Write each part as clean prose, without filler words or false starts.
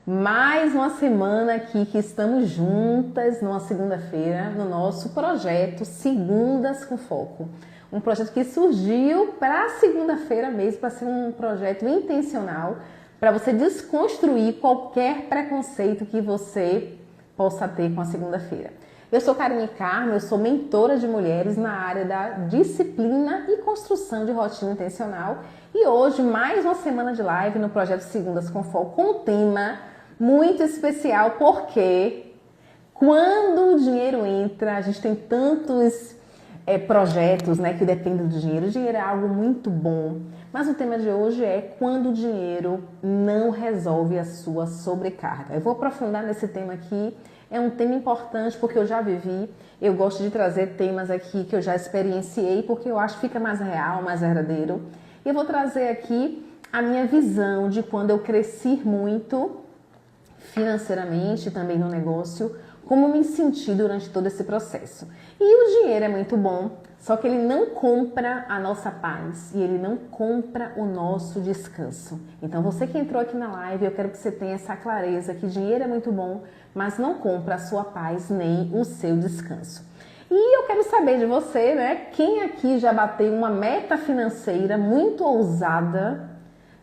Mais uma semana aqui que estamos juntas numa segunda-feira no nosso projeto Segundas com Foco. Um projeto que surgiu para a segunda-feira mesmo, para ser um projeto intencional, para você desconstruir qualquer preconceito que você possa ter com a segunda-feira. Eu sou Karine Carmo, eu sou mentora de mulheres na área da disciplina e construção de rotina intencional. E hoje, mais uma semana de live no projeto Segundas com Foco, com um tema muito especial, porque quando o dinheiro entra, a gente tem tantos projetos, né, que dependem do dinheiro. O dinheiro é algo muito bom, mas o tema de hoje é quando o dinheiro não resolve a sua sobrecarga. Eu vou aprofundar nesse tema aqui. É um tema importante porque eu já vivi, eu gosto de trazer temas aqui que eu já experienciei porque eu acho que fica mais real, mais verdadeiro. E eu vou trazer aqui a minha visão de quando eu cresci muito financeiramente, também no negócio, como me senti durante todo esse processo. E o dinheiro é muito bom, só que ele não compra a nossa paz e ele não compra o nosso descanso. Então você que entrou aqui na live, eu quero que você tenha essa clareza que dinheiro é muito bom, mas não compra a sua paz nem o seu descanso. E eu quero saber de você, né? Quem aqui já bateu uma meta financeira muito ousada,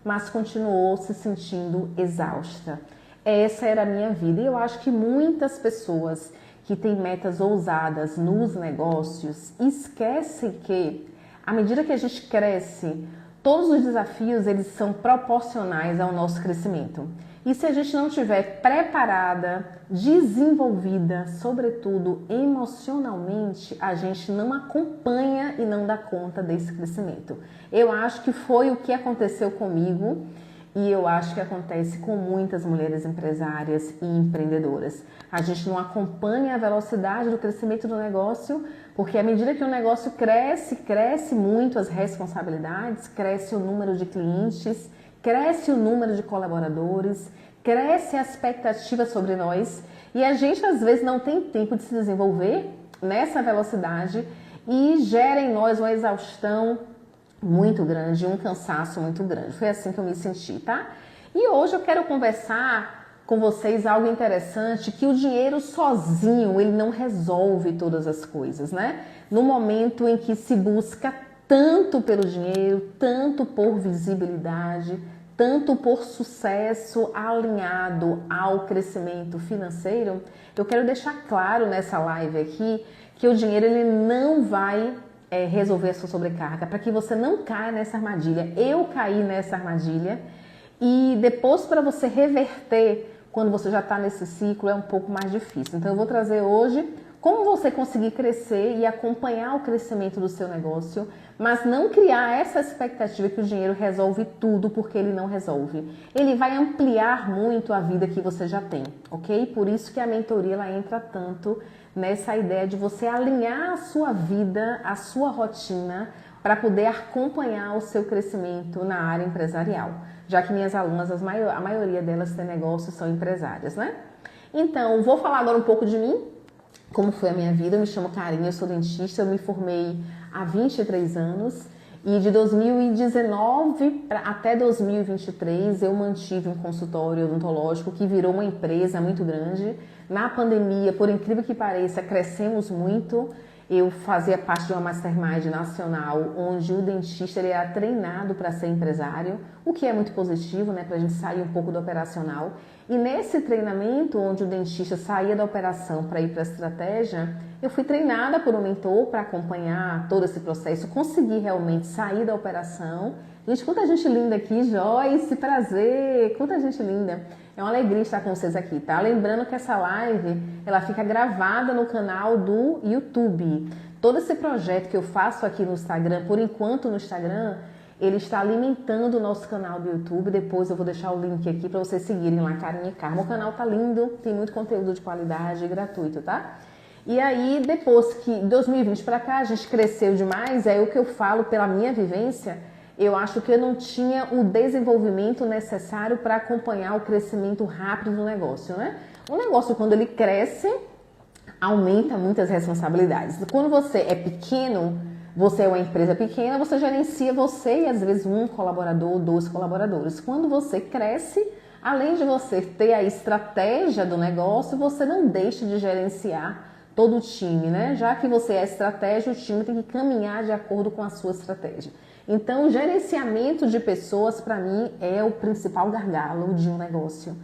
mas continuou se sentindo exausta? Essa era a minha vida e eu acho que muitas pessoas que têm metas ousadas nos negócios esquecem que, à medida que a gente cresce, todos os desafios eles são proporcionais ao nosso crescimento. E se a gente não estiver preparada, desenvolvida, sobretudo emocionalmente, a gente não acompanha e não dá conta desse crescimento. Eu acho que foi o que aconteceu comigo e eu acho que acontece com muitas mulheres empresárias e empreendedoras. A gente não acompanha a velocidade do crescimento do negócio, porque à medida que o negócio cresce muito as responsabilidades, cresce o número de clientes, cresce o número de colaboradores, cresce a expectativa sobre nós e a gente às vezes não tem tempo de se desenvolver nessa velocidade e gera em nós uma exaustão muito grande, um cansaço muito grande. Foi assim que eu me senti, tá? E hoje eu quero conversar com vocês algo interessante, que o dinheiro sozinho, ele não resolve todas as coisas, né? No momento em que se busca tanto pelo dinheiro, tanto por visibilidade, tanto por sucesso alinhado ao crescimento financeiro, eu quero deixar claro nessa live aqui que o dinheiro ele não vai resolver a sua sobrecarga, para que você não caia nessa armadilha. Eu caí nessa armadilha e depois para você reverter, quando você já está nesse ciclo, é um pouco mais difícil. Então eu vou trazer hoje como você conseguir crescer e acompanhar o crescimento do seu negócio, mas não criar essa expectativa que o dinheiro resolve tudo, porque ele não resolve. Ele vai ampliar muito a vida que você já tem, ok? Por isso que a mentoria ela entra tanto nessa ideia de você alinhar a sua vida, a sua rotina, para poder acompanhar o seu crescimento na área empresarial. Já que minhas alunas, a maioria delas tem negócios, são empresárias, né? Então, vou falar agora um pouco de mim. Como foi a minha vida, eu me chamo Karine, eu sou dentista, eu me formei há 23 anos e de 2019 até 2023 eu mantive um consultório odontológico que virou uma empresa muito grande. Na pandemia, por incrível que pareça, crescemos muito. Eu fazia parte de uma mastermind nacional onde o dentista ele era treinado para ser empresário, o que é muito positivo, né, para a gente sair um pouco do operacional. E nesse treinamento, onde o dentista saía da operação para ir para a estratégia, eu fui treinada por um mentor para acompanhar todo esse processo, consegui realmente sair da operação. Gente, quanta gente linda aqui, Joyce, prazer, quanta gente linda. É uma alegria estar com vocês aqui, tá? Lembrando que essa live, ela fica gravada no canal do YouTube. Todo esse projeto que eu faço aqui no Instagram, por enquanto no Instagram, ele está alimentando o nosso canal do YouTube. Depois eu vou deixar o link aqui para vocês seguirem lá, Karine Carmo. O canal tá lindo, tem muito conteúdo de qualidade e gratuito, tá? E aí, depois que 2020 para cá, a gente cresceu demais, é o que eu falo pela minha vivência. Eu acho que eu não tinha o desenvolvimento necessário para acompanhar o crescimento rápido do negócio, né? O negócio, quando ele cresce, aumenta muitas responsabilidades. Quando você é pequeno, você é uma empresa pequena, você gerencia você e às vezes um colaborador, dois colaboradores. Quando você cresce, além de você ter a estratégia do negócio, você não deixa de gerenciar todo o time, né? Já que você é a estratégia, o time tem que caminhar de acordo com a sua estratégia. Então, o gerenciamento de pessoas, para mim, é o principal gargalo de um negócio.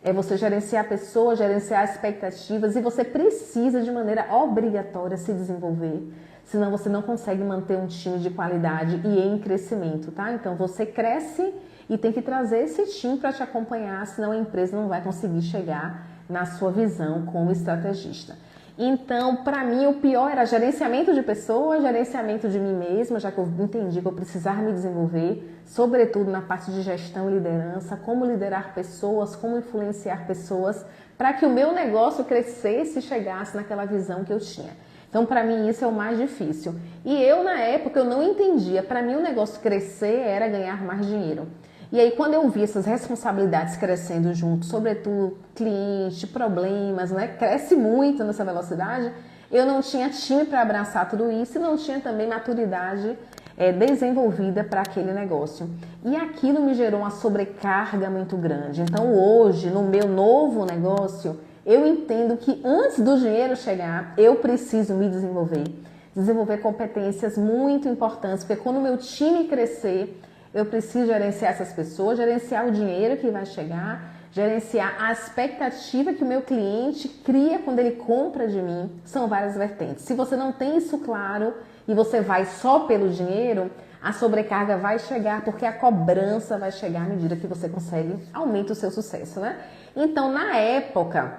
É você gerenciar pessoas, gerenciar expectativas, e você precisa, de maneira obrigatória, se desenvolver. Senão você não consegue manter um time de qualidade e em crescimento, tá? Então, você cresce e tem que trazer esse time para te acompanhar, senão a empresa não vai conseguir chegar na sua visão como estrategista. Então, para mim, o pior era gerenciamento de pessoas, gerenciamento de mim mesma, já que eu entendi que eu precisava me desenvolver, sobretudo na parte de gestão e liderança, como liderar pessoas, como influenciar pessoas, para que o meu negócio crescesse e chegasse naquela visão que eu tinha. Então, para mim, isso é o mais difícil. E eu, na época, eu não entendia. Para mim, o negócio crescer era ganhar mais dinheiro. E aí, quando eu vi essas responsabilidades crescendo junto, sobretudo cliente, problemas, né? Cresce muito nessa velocidade, eu não tinha time para abraçar tudo isso e não tinha também maturidade desenvolvida para aquele negócio. E aquilo me gerou uma sobrecarga muito grande. Então, hoje, no meu novo negócio, eu entendo que antes do dinheiro chegar, eu preciso me desenvolver competências muito importantes, porque quando o meu time crescer, eu preciso gerenciar essas pessoas, gerenciar o dinheiro que vai chegar, gerenciar a expectativa que o meu cliente cria quando ele compra de mim. São várias vertentes. Se você não tem isso claro e você vai só pelo dinheiro, a sobrecarga vai chegar, porque a cobrança vai chegar à medida que você consegue aumentar o seu sucesso, né? Então, na época,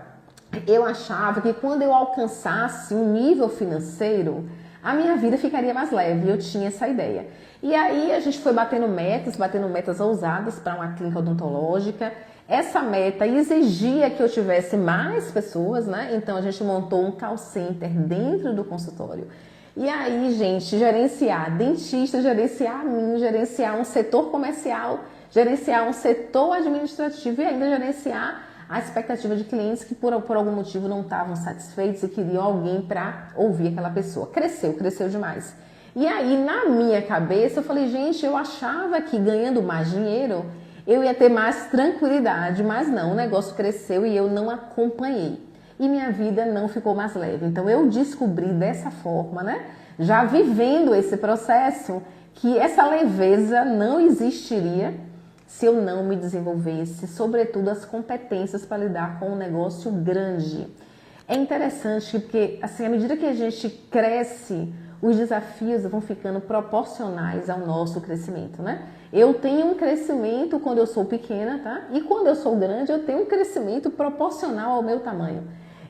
eu achava que quando eu alcançasse um nível financeiro, a minha vida ficaria mais leve. Eu tinha essa ideia. E aí a gente foi batendo metas ousadas para uma clínica odontológica. Essa meta exigia que eu tivesse mais pessoas, né? Então a gente montou um call center dentro do consultório. E aí, gente, gerenciar dentista, gerenciar mim, gerenciar um setor comercial, gerenciar um setor administrativo e ainda gerenciar a expectativa de clientes que por algum motivo não estavam satisfeitos e queriam alguém para ouvir aquela pessoa. Cresceu demais. E aí, na minha cabeça, eu falei, gente, eu achava que ganhando mais dinheiro, eu ia ter mais tranquilidade, mas não, o negócio cresceu e eu não acompanhei. E minha vida não ficou mais leve. Então, eu descobri dessa forma, né, já vivendo esse processo, que essa leveza não existiria se eu não me desenvolvesse, sobretudo as competências para lidar com um negócio grande. É interessante porque, assim, à medida que a gente cresce, os desafios vão ficando proporcionais ao nosso crescimento, né? Eu tenho um crescimento quando eu sou pequena, tá? E quando eu sou grande, eu tenho um crescimento proporcional ao meu tamanho.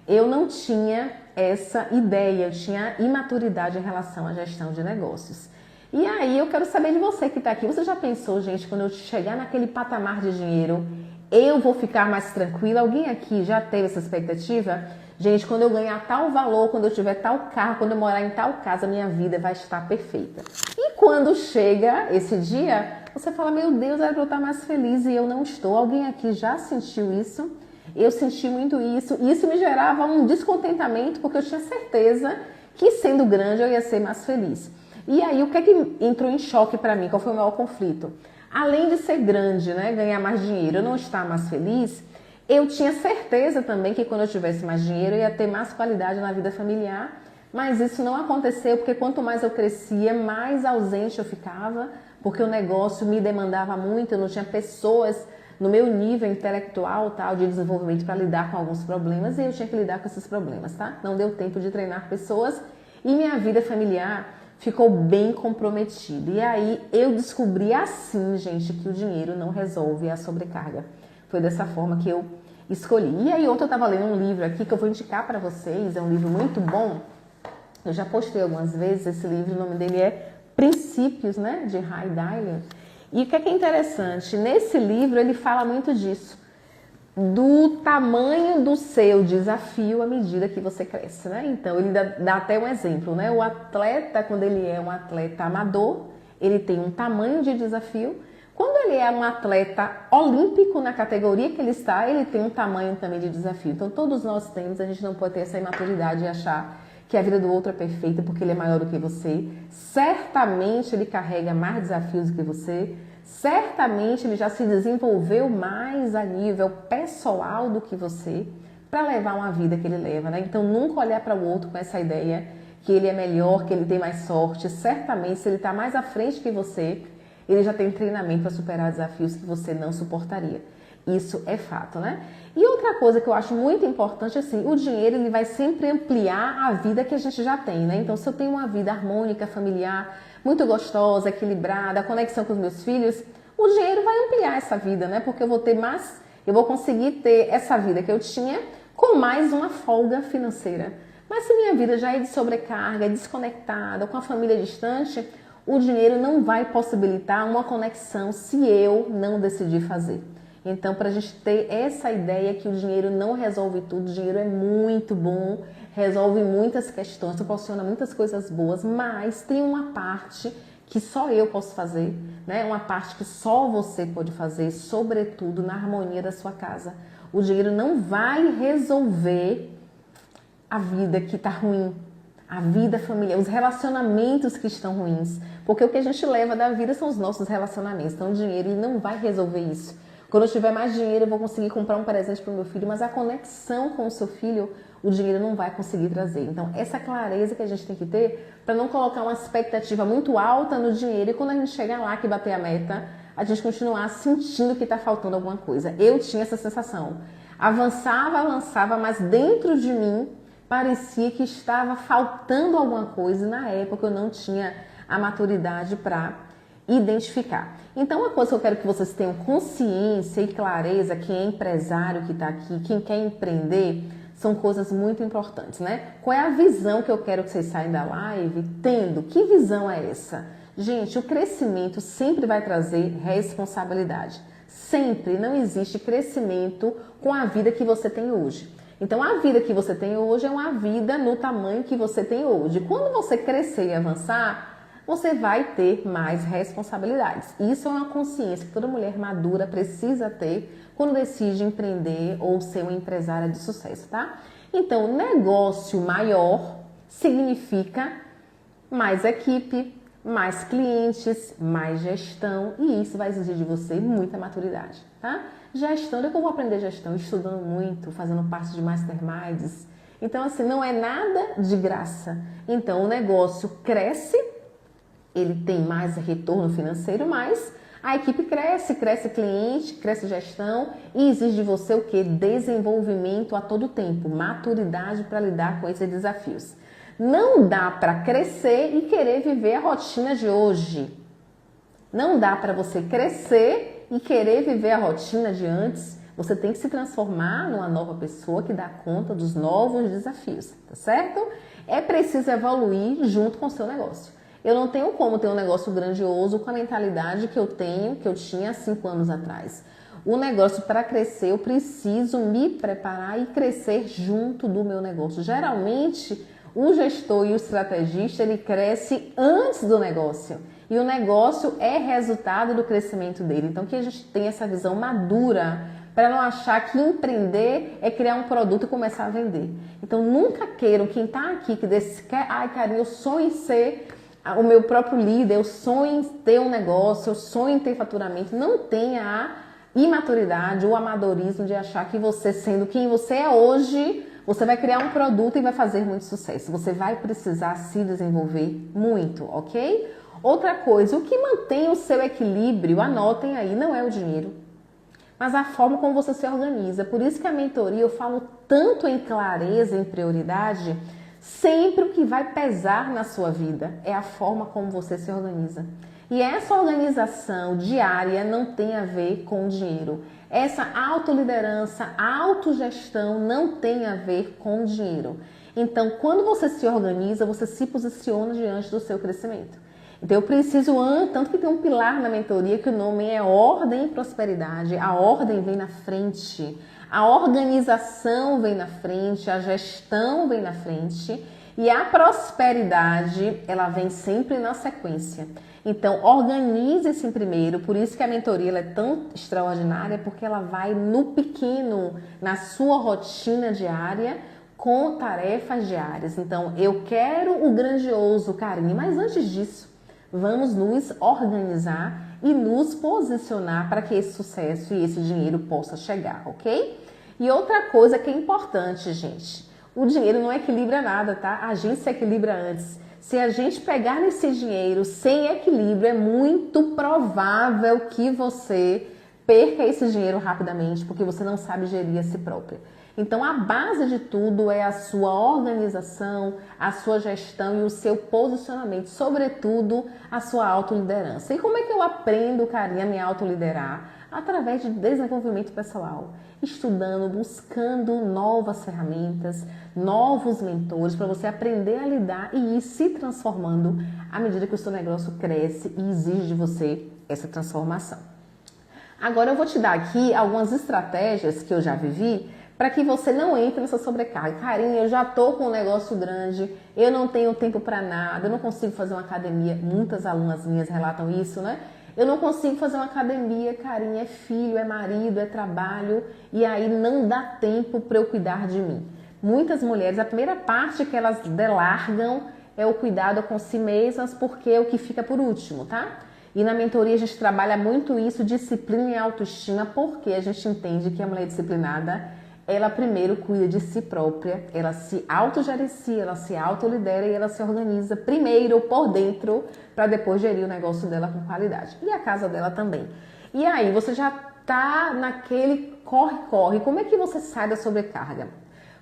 Eu não tinha essa ideia, eu tinha imaturidade em relação à gestão de negócios. E aí eu quero saber de você que está aqui. Você já pensou, gente, quando eu chegar naquele patamar de dinheiro, eu vou ficar mais tranquila? Alguém aqui já teve essa expectativa? Gente, quando eu ganhar tal valor, quando eu tiver tal carro, quando eu morar em tal casa, minha vida vai estar perfeita. E quando chega esse dia, você fala, meu Deus, era para eu estar mais feliz e eu não estou. Alguém aqui já sentiu isso? Eu senti muito isso. E isso me gerava um descontentamento, porque eu tinha certeza que sendo grande eu ia ser mais feliz. E aí, o que é que entrou em choque para mim? Qual foi o maior conflito? Além de ser grande, né, ganhar mais dinheiro, eu não estar mais feliz, eu tinha certeza também que quando eu tivesse mais dinheiro, eu ia ter mais qualidade na vida familiar, mas isso não aconteceu, porque quanto mais eu crescia, mais ausente eu ficava, porque o negócio me demandava muito, eu não tinha pessoas no meu nível intelectual, tal, de desenvolvimento para lidar com alguns problemas, e eu tinha que lidar com esses problemas, tá? Não deu tempo de treinar pessoas, e minha vida familiar ficou bem comprometido. E aí eu descobri assim, gente, que o dinheiro não resolve a sobrecarga. Foi dessa forma que eu escolhi. E aí ontem eu estava lendo um livro aqui que eu vou indicar para vocês, é um livro muito bom. Eu já postei algumas vezes esse livro, o nome dele é Princípios, né, de Ray Dalio. E o que é interessante, nesse livro ele fala muito disso, do tamanho do seu desafio à medida que você cresce, né? Então, ele dá até um exemplo, né? O atleta, quando ele é um atleta amador, ele tem um tamanho de desafio. Quando ele é um atleta olímpico na categoria que ele está, ele tem um tamanho também de desafio. Então, todos nós temos, a gente não pode ter essa imaturidade e achar que a vida do outro é perfeita porque ele é maior do que você. Certamente ele carrega mais desafios do que você. certamente ele já se desenvolveu mais a nível pessoal do que você para levar uma vida que ele leva, né? Então nunca olhar para o outro com essa ideia que ele é melhor, que ele tem mais sorte. Certamente, se ele está mais à frente que você, ele já tem treinamento para superar desafios que você não suportaria. Isso é fato, né? E outra coisa que eu acho muito importante, assim, o dinheiro ele vai sempre ampliar a vida que a gente já tem, né? Então, se eu tenho uma vida harmônica, familiar, muito gostosa, equilibrada, a conexão com os meus filhos, o dinheiro vai ampliar essa vida, né? Porque eu vou ter mais, eu vou conseguir ter essa vida que eu tinha com mais uma folga financeira. Mas se minha vida já é de sobrecarga, desconectada, com a família distante, o dinheiro não vai possibilitar uma conexão se eu não decidir fazer. Então, para a gente ter essa ideia que o dinheiro não resolve tudo, o dinheiro é muito bom, resolve muitas questões, proporciona muitas coisas boas, mas tem uma parte que só eu posso fazer, né? Uma parte que só você pode fazer, sobretudo na harmonia da sua casa. O dinheiro não vai resolver a vida que está ruim, a vida familiar, os relacionamentos que estão ruins, porque o que a gente leva da vida são os nossos relacionamentos. Então, o dinheiro ele não vai resolver isso. Quando eu tiver mais dinheiro, eu vou conseguir comprar um presente para o meu filho, mas a conexão com o seu filho, o dinheiro não vai conseguir trazer. Então, essa clareza que a gente tem que ter para não colocar uma expectativa muito alta no dinheiro e quando a gente chegar lá que bater a meta, a gente continuar sentindo que está faltando alguma coisa. Eu tinha essa sensação. Avançava, mas dentro de mim parecia que estava faltando alguma coisa e na época eu não tinha a maturidade para identificar. Então, uma coisa que eu quero que vocês tenham consciência e clareza, quem é empresário que está aqui, quem quer empreender, são coisas muito importantes, né? Qual é a visão que eu quero que vocês saiam da live tendo? Que visão é essa? Gente, o crescimento sempre vai trazer responsabilidade. Sempre não existe crescimento com a vida que você tem hoje. Então, a vida que você tem hoje é uma vida no tamanho que você tem hoje. Quando você crescer e avançar, você vai ter mais responsabilidades. Isso é uma consciência que toda mulher madura precisa ter quando decide empreender ou ser uma empresária de sucesso, tá? Então, negócio maior significa mais equipe, mais clientes, mais gestão e isso vai exigir de você muita maturidade, tá? Gestão, onde é que eu vou aprender gestão? Estudando muito, fazendo parte de masterminds. Então, assim, não é nada de graça. Então, o negócio cresce, ele tem mais retorno financeiro, mas a equipe cresce cliente, cresce gestão e exige de você o quê? Desenvolvimento a todo tempo, maturidade para lidar com esses desafios. Não dá para crescer e querer viver a rotina de hoje. Não dá para você crescer e querer viver a rotina de antes. Você tem que se transformar numa nova pessoa que dá conta dos novos desafios, tá certo? É preciso evoluir junto com o seu negócio. Eu não tenho como ter um negócio grandioso com a mentalidade que eu tinha há 5 anos atrás. O negócio, para crescer, eu preciso me preparar e crescer junto do meu negócio. Geralmente, o gestor e o estrategista, ele cresce antes do negócio. E o negócio é resultado do crescimento dele. Então, que a gente tenha essa visão madura para não achar que empreender é criar um produto e começar a vender. Então, nunca queiram, quem está aqui, que quer, Karine, eu sonho em ser o meu próprio líder, eu sonho em ter um negócio, eu sonho em ter faturamento. Não tenha a imaturidade, o amadorismo de achar que você, sendo quem você é hoje, você vai criar um produto e vai fazer muito sucesso. Você vai precisar se desenvolver muito, ok? Outra coisa, o que mantém o seu equilíbrio, anotem aí, não é o dinheiro, mas a forma como você se organiza. Por isso que a mentoria eu falo tanto em clareza, em prioridade. Sempre o que vai pesar na sua vida é a forma como você se organiza. E essa organização diária não tem a ver com o dinheiro. Essa autoliderança, autogestão não tem a ver com o dinheiro. Então, quando você se organiza, você se posiciona diante do seu crescimento. Então, eu preciso, tanto que tem um pilar na mentoria que o nome é Ordem e Prosperidade. A ordem vem na frente. A organização vem na frente, a gestão vem na frente e a prosperidade, ela vem sempre na sequência. Então, organize-se primeiro, por isso que a mentoria ela é tão extraordinária, porque ela vai no pequeno, na sua rotina diária, com tarefas diárias. Então, eu quero o grandioso, Karine, mas antes disso, vamos nos organizar e nos posicionar para que esse sucesso e esse dinheiro possa chegar, ok? E outra coisa que é importante, gente, o dinheiro não equilibra nada, tá? A gente se equilibra antes. Se a gente pegar nesse dinheiro sem equilíbrio, é muito provável que você perca esse dinheiro rapidamente, porque você não sabe gerir a si própria. Então, a base de tudo é a sua organização, a sua gestão e o seu posicionamento, sobretudo a sua autoliderança. E como é que eu aprendo, carinha, a me autoliderar? Através de desenvolvimento pessoal, estudando, buscando novas ferramentas, novos mentores para você aprender a lidar e ir se transformando à medida que o seu negócio cresce e exige de você essa transformação. Agora eu vou te dar aqui algumas estratégias que eu já vivi para que você não entre nessa sobrecarga. Carinha, eu já tô com um negócio grande, eu não tenho tempo para nada, eu não consigo fazer uma academia. Muitas alunas minhas relatam isso, né? Eu não consigo fazer uma academia, carinha, é filho, é marido, é trabalho, e aí não dá tempo para eu cuidar de mim. Muitas mulheres, a primeira parte que elas delargam é o cuidado com si mesmas, porque é o que fica por último, tá? E na mentoria a gente trabalha muito isso, disciplina e autoestima, porque a gente entende que a mulher disciplinada, ela primeiro cuida de si própria, ela se autogerencia, ela se autolidera e ela se organiza primeiro por dentro para depois gerir o negócio dela com qualidade. E a casa dela também. E aí você já tá naquele corre-corre. Como é que você sai da sobrecarga?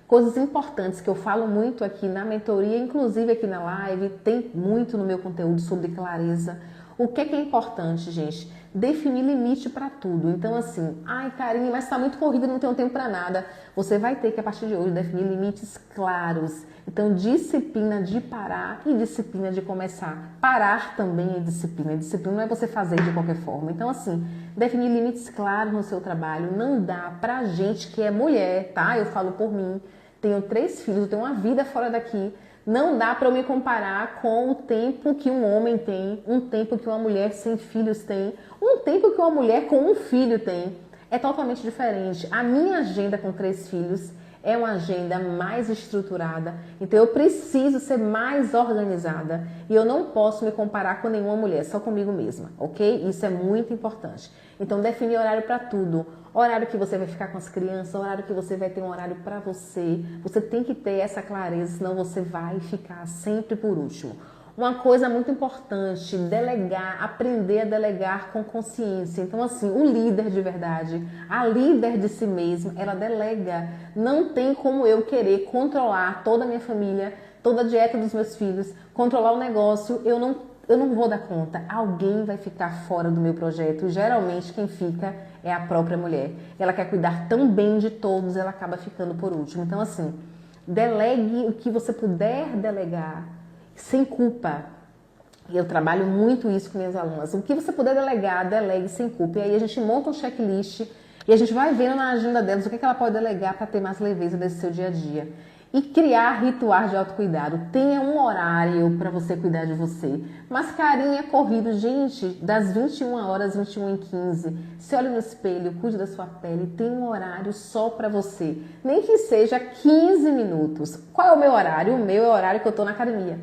Coisas importantes que eu falo muito aqui na mentoria, inclusive aqui na live, tem muito no meu conteúdo sobre clareza. O que é importante, gente? Definir limite para tudo. Então, assim, ai, carinha, mas tá muito corrida, não tenho tempo para nada. Você vai ter que, a partir de hoje, definir limites claros. Então, disciplina de parar e disciplina de começar. Parar também é disciplina. Disciplina não é você fazer de qualquer forma. Então, assim, definir limites claros no seu trabalho. Não dá pra gente que é mulher, tá? Eu falo por mim. Tenho 3 filhos, tenho uma vida fora daqui. Não dá para eu me comparar com o tempo que um homem tem, um tempo que uma mulher sem filhos tem, um tempo que uma mulher com um filho tem. É totalmente diferente. A minha agenda com 3 filhos é uma agenda mais estruturada, então eu preciso ser mais organizada e eu não posso me comparar com nenhuma mulher, só comigo mesma, ok? Isso é muito importante. Então definir horário para tudo, horário que você vai ficar com as crianças, horário que você vai ter um horário para você. Você tem que ter essa clareza, senão você vai ficar sempre por último. Uma coisa muito importante, delegar, aprender a delegar com consciência. Então, assim, o líder de verdade, a líder de si mesma, ela delega. Não tem como eu querer controlar toda a minha família, toda a dieta dos meus filhos, controlar o negócio, eu não vou dar conta. Alguém vai ficar fora do meu projeto. Geralmente, quem fica é a própria mulher. Ela quer cuidar tão bem de todos, ela acaba ficando por último. Então, assim, delegue o que você puder delegar, sem culpa. Eu trabalho muito isso com minhas alunas. O que você puder delegar, delegue sem culpa. E aí a gente monta um checklist e a gente vai vendo na agenda delas o que ela pode delegar para ter mais leveza desse seu dia a dia. E criar rituais de autocuidado. Tenha um horário para você cuidar de você. Mascarinha corrido, gente, das 21 horas, 21h15. Se olhe no espelho, cuide da sua pele. Tem um horário só para você. Nem que seja 15 minutos. Qual é o meu horário? O meu é o horário que eu estou na academia.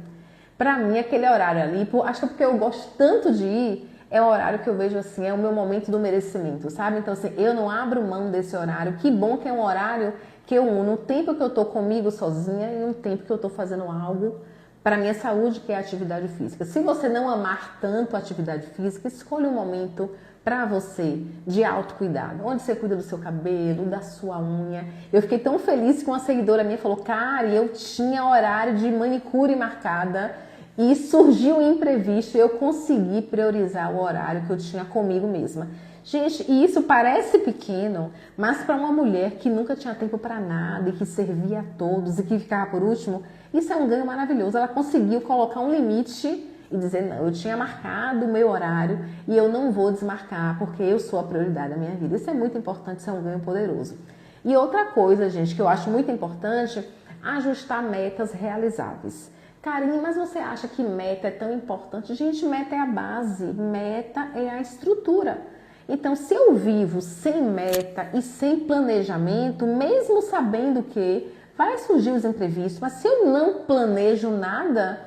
Para mim, aquele horário ali, acho que é porque eu gosto tanto de ir, é o horário que eu vejo assim, é o meu momento do merecimento, sabe? Então, assim, eu não abro mão desse horário. Que bom que é um horário que eu uno o tempo que eu tô comigo sozinha e um tempo que eu tô fazendo algo para minha saúde, que é a atividade física. Se você não amar tanto a atividade física, escolha um momento para você de autocuidado, onde você cuida do seu cabelo, da sua unha. Eu fiquei tão feliz que uma seguidora minha falou, cara, eu tinha horário de manicure marcada e surgiu um imprevisto e eu consegui priorizar o horário que eu tinha comigo mesma. Gente, e isso parece pequeno, mas para uma mulher que nunca tinha tempo para nada e que servia a todos e que ficava por último, isso é um ganho maravilhoso. Ela conseguiu colocar um limite e dizer, não, eu tinha marcado o meu horário e eu não vou desmarcar porque eu sou a prioridade da minha vida. Isso é muito importante, isso é um ganho poderoso. E outra coisa, gente, que eu acho muito importante, ajustar metas realizáveis. Karine, mas você acha que meta é tão importante? Gente, meta é a base, meta é a estrutura. Então, se eu vivo sem meta e sem planejamento, mesmo sabendo que vai surgir os imprevistos, mas se eu não planejo nada,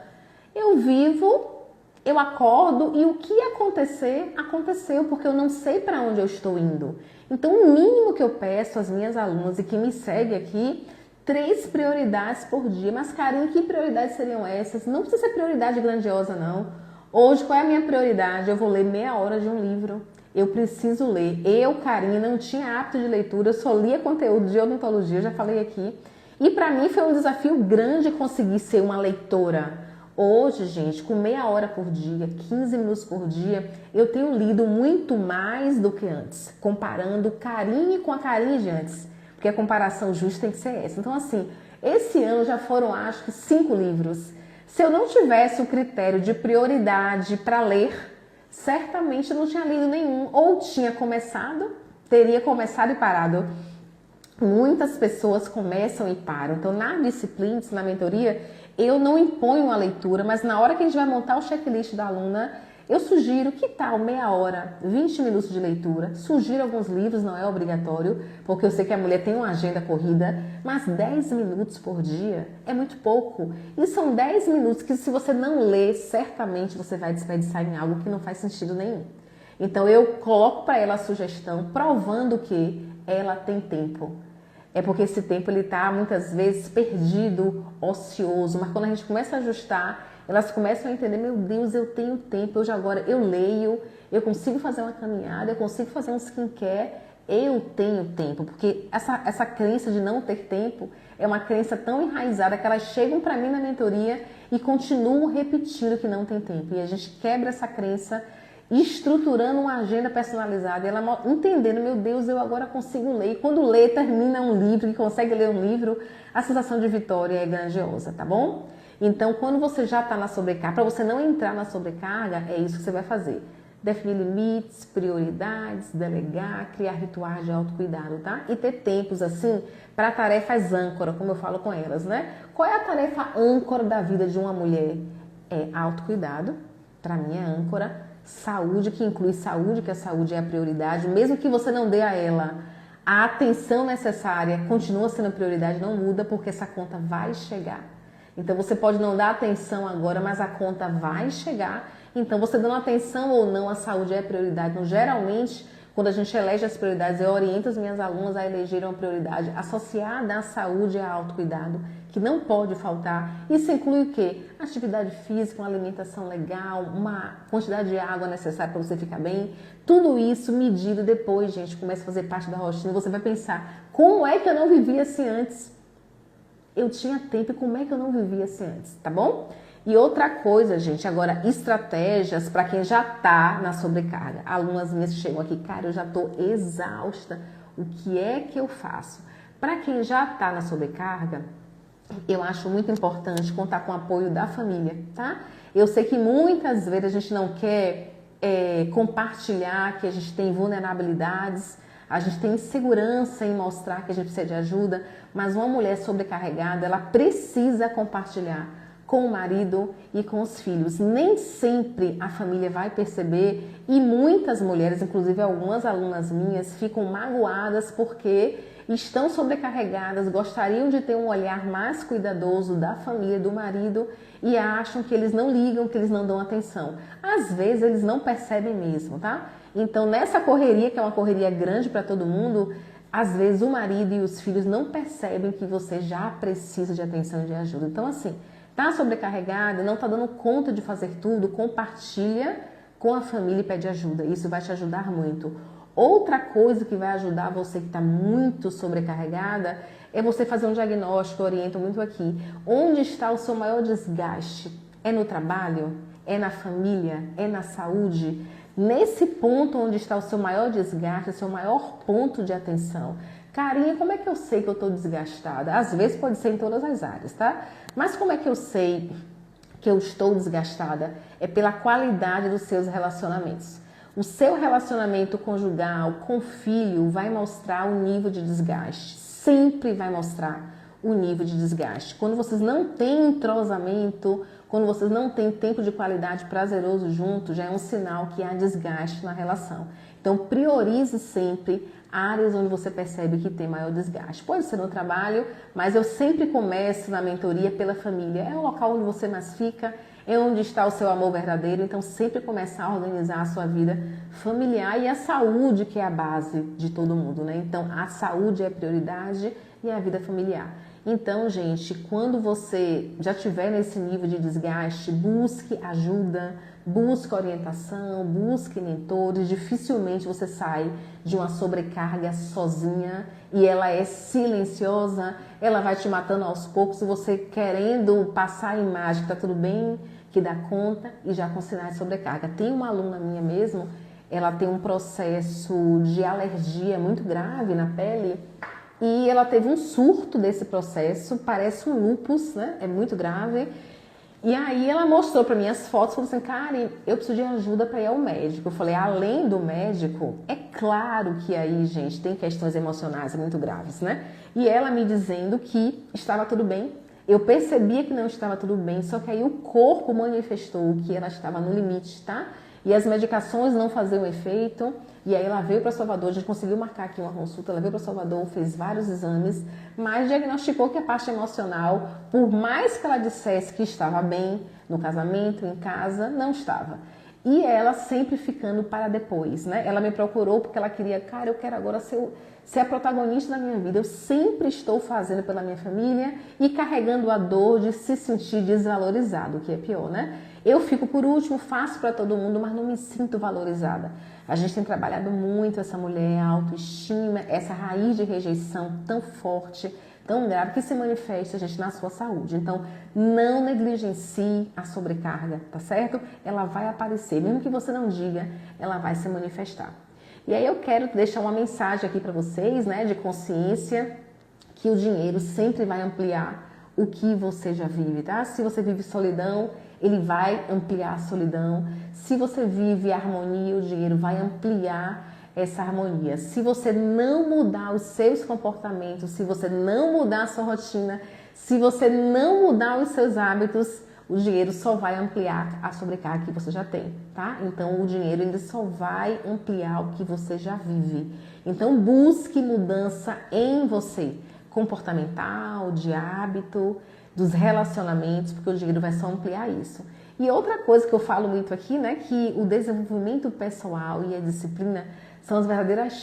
eu vivo eu acordo e o que acontecer, aconteceu, porque eu não sei para onde eu estou indo. Então, o mínimo que eu peço às minhas alunas e que me segue aqui, 3 prioridades por dia. Mas, Karine, que prioridades seriam essas? Não precisa ser prioridade grandiosa, não. Hoje, qual é a minha prioridade? Eu vou ler meia hora de um livro. Eu preciso ler. Eu, Karine, não tinha hábito de leitura, eu só lia conteúdo de odontologia, eu já falei aqui. E para mim foi um desafio grande conseguir ser uma leitora. Hoje, gente, com meia hora por dia, 15 minutos por dia, eu tenho lido muito mais do que antes, comparando Karine com a Karine de antes, porque a comparação justa tem que ser essa. Então, assim, esse ano já foram, acho que, 5 livros. Se eu não tivesse o critério de prioridade para ler, certamente eu não tinha lido nenhum, ou tinha começado, teria começado e parado. Muitas pessoas começam e param. Então, na disciplina, na mentoria, eu não imponho a leitura, mas na hora que a gente vai montar o checklist da aluna, eu sugiro, que tal meia hora, 20 minutos de leitura. Sugiro alguns livros, não é obrigatório, porque eu sei que a mulher tem uma agenda corrida, mas 10 minutos por dia é muito pouco. E são 10 minutos que, se você não ler, certamente você vai desperdiçar em algo que não faz sentido nenhum. Então, eu coloco para ela a sugestão, provando que ela tem tempo. É porque esse tempo ele está muitas vezes perdido, ocioso, mas quando a gente começa a ajustar, elas começam a entender, meu Deus, eu tenho tempo, eu leio, eu consigo fazer uma caminhada, eu consigo fazer um skincare, eu tenho tempo, porque essa crença de não ter tempo é uma crença tão enraizada que elas chegam para mim na mentoria e continuam repetindo que não tem tempo, e a gente quebra essa crença estruturando uma agenda personalizada, e ela entendendo, meu Deus, eu agora consigo ler. E quando lê, termina um livro, e consegue ler um livro, a sensação de vitória é grandiosa, tá bom? Então, quando você já está na sobrecarga, para você não entrar na sobrecarga, é isso que você vai fazer. Definir limites, prioridades, delegar, criar rituais de autocuidado, tá? E ter tempos, assim, para tarefas âncora, como eu falo com elas, né? Qual é a tarefa âncora da vida de uma mulher? É autocuidado, para mim é âncora. Saúde, que inclui saúde, que a saúde é a prioridade, mesmo que você não dê a ela a atenção necessária, continua sendo prioridade, não muda, porque essa conta vai chegar. Então você pode não dar atenção agora, mas a conta vai chegar. Então você dando atenção ou não, a saúde é a prioridade. Então, geralmente, quando a gente elege as prioridades, eu oriento as minhas alunas a elegerem uma prioridade associada à saúde e ao autocuidado, que não pode faltar. Isso inclui o quê? Atividade física, uma alimentação legal, uma quantidade de água necessária para você ficar bem. Tudo isso medido depois, gente, começa a fazer parte da rotina. Você vai pensar, como é que eu não vivia assim antes? Eu tinha tempo e como é que eu não vivia assim antes, tá bom? E outra coisa, gente, agora estratégias para quem já tá na sobrecarga. Alunas minhas chegam aqui, cara, eu já tô exausta. O que é que eu faço? Para quem já tá na sobrecarga, eu acho muito importante contar com o apoio da família, tá? Eu sei que muitas vezes a gente não quer compartilhar que a gente tem vulnerabilidades, a gente tem insegurança em mostrar que a gente precisa de ajuda, mas uma mulher sobrecarregada, ela precisa compartilhar com o marido e com os filhos. Nem sempre a família vai perceber, e muitas mulheres, inclusive algumas alunas minhas, ficam magoadas porque estão sobrecarregadas, gostariam de ter um olhar mais cuidadoso da família, do marido, e acham que eles não ligam, que eles não dão atenção. Às vezes eles não percebem mesmo, tá? Então, nessa correria, que é uma correria grande para todo mundo, às vezes o marido e os filhos não percebem que você já precisa de atenção e de ajuda. Então, assim, tá sobrecarregada, não tá dando conta de fazer tudo, compartilha com a família e pede ajuda. Isso vai te ajudar muito. Outra coisa que vai ajudar você que está muito sobrecarregada é você fazer um diagnóstico, eu oriento muito aqui. Onde está o seu maior desgaste? É no trabalho? É na família? É na saúde? Nesse ponto onde está o seu maior desgaste, o seu maior ponto de atenção. Carinha, como é que eu sei que eu estou desgastada? Às vezes pode ser em todas as áreas, tá? Mas como é que eu sei que eu estou desgastada? É pela qualidade dos seus relacionamentos. O seu relacionamento conjugal com o filho vai mostrar o nível de desgaste. Sempre vai mostrar o nível de desgaste. Quando vocês não têm entrosamento, quando vocês não têm tempo de qualidade prazeroso junto, já é um sinal que há desgaste na relação. Então, priorize sempre áreas onde você percebe que tem maior desgaste. Pode ser no trabalho, mas eu sempre começo na mentoria pela família. É o local onde você mais fica, É onde está o seu amor verdadeiro. Então, sempre começar a organizar a sua vida familiar e a saúde, que é a base de todo mundo, né? Então, a saúde é a prioridade e a vida familiar. Então, gente, quando você já estiver nesse nível de desgaste, busque ajuda, busque orientação, busque mentores. Dificilmente você sai de uma sobrecarga sozinha e ela é silenciosa, ela vai te matando aos poucos e você querendo passar a imagem que tá tudo bem, que dá conta e já com sinais de sobrecarga. Tem uma aluna minha mesmo, ela tem um processo de alergia muito grave na pele. E ela teve um surto desse processo, parece um lúpus, né? É muito grave. E aí ela mostrou para mim as fotos, falou assim, Karen, eu preciso de ajuda para ir ao médico. Eu falei, além do médico, é claro que aí, gente, tem questões emocionais muito graves, né? E ela me dizendo que estava tudo bem. Eu percebia que não estava tudo bem, só que aí o corpo manifestou que ela estava no limite, tá? E as medicações não faziam efeito. E aí ela veio para Salvador, a gente conseguiu marcar aqui uma consulta, ela veio para Salvador, fez vários exames, mas diagnosticou que a parte emocional, por mais que ela dissesse que estava bem no casamento, em casa, não estava. E ela sempre ficando para depois, né? Ela me procurou porque ela queria, cara, eu quero agora ser a protagonista da minha vida. Eu sempre estou fazendo pela minha família e carregando a dor de se sentir desvalorizado, o que é pior, né? Eu fico por último, faço para todo mundo, mas não me sinto valorizada. A gente tem trabalhado muito essa mulher, a autoestima, essa raiz de rejeição tão forte, tão grave, que se manifesta, gente, na sua saúde. Então, não negligencie a sobrecarga, tá certo? Ela vai aparecer, mesmo que você não diga, ela vai se manifestar. E aí eu quero deixar uma mensagem aqui para vocês, né, de consciência, que o dinheiro sempre vai ampliar o que você já vive, tá? Se você vive solidão, ele vai ampliar a solidão. Se você vive harmonia, o dinheiro vai ampliar essa harmonia. Se você não mudar os seus comportamentos, se você não mudar a sua rotina, se você não mudar os seus hábitos, o dinheiro só vai ampliar a sobrecarga que você já tem, tá? Então, o dinheiro ainda só vai ampliar o que você já vive. Então, busque mudança em você, comportamental, de hábito, dos relacionamentos, porque o dinheiro vai só ampliar isso. E outra coisa que eu falo muito aqui, né, que o desenvolvimento pessoal e a disciplina são as verdadeiras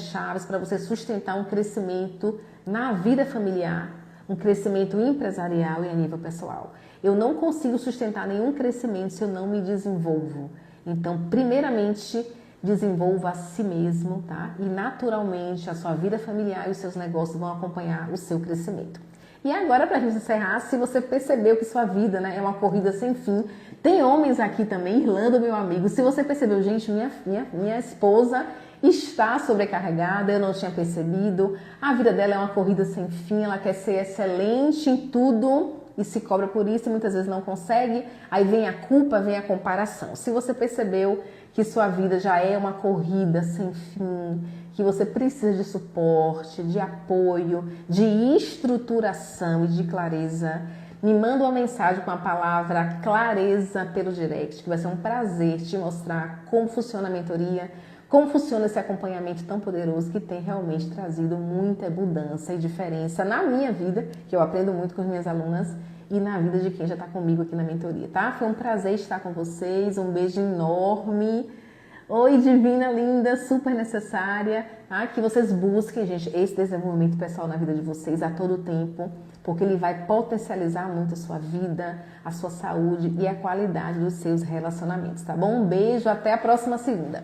chaves para você sustentar um crescimento na vida familiar, um crescimento empresarial e a nível pessoal. Eu não consigo sustentar nenhum crescimento se eu não me desenvolvo. Então, primeiramente, desenvolva a si mesmo, tá? E naturalmente a sua vida familiar e os seus negócios vão acompanhar o seu crescimento. E agora, para a gente encerrar, se você percebeu que sua vida, né, é uma corrida sem fim, tem homens aqui também, Irlanda, meu amigo, se você percebeu, gente, minha esposa está sobrecarregada, eu não tinha percebido, a vida dela é uma corrida sem fim, ela quer ser excelente em tudo e se cobra por isso e muitas vezes não consegue, aí vem a culpa, vem a comparação. Se você percebeu que sua vida já é uma corrida sem fim, que você precisa de suporte, de apoio, de estruturação e de clareza, me manda uma mensagem com a palavra clareza pelo direct, que vai ser um prazer te mostrar como funciona a mentoria, como funciona esse acompanhamento tão poderoso que tem realmente trazido muita mudança e diferença na minha vida, que eu aprendo muito com as minhas alunas, e na vida de quem já está comigo aqui na mentoria, tá? Foi um prazer estar com vocês, um beijo enorme. Oi, divina, linda, super necessária, tá? Que vocês busquem, gente, esse desenvolvimento pessoal na vida de vocês a todo tempo, porque ele vai potencializar muito a sua vida, a sua saúde e a qualidade dos seus relacionamentos, tá bom? Um beijo, até a próxima segunda.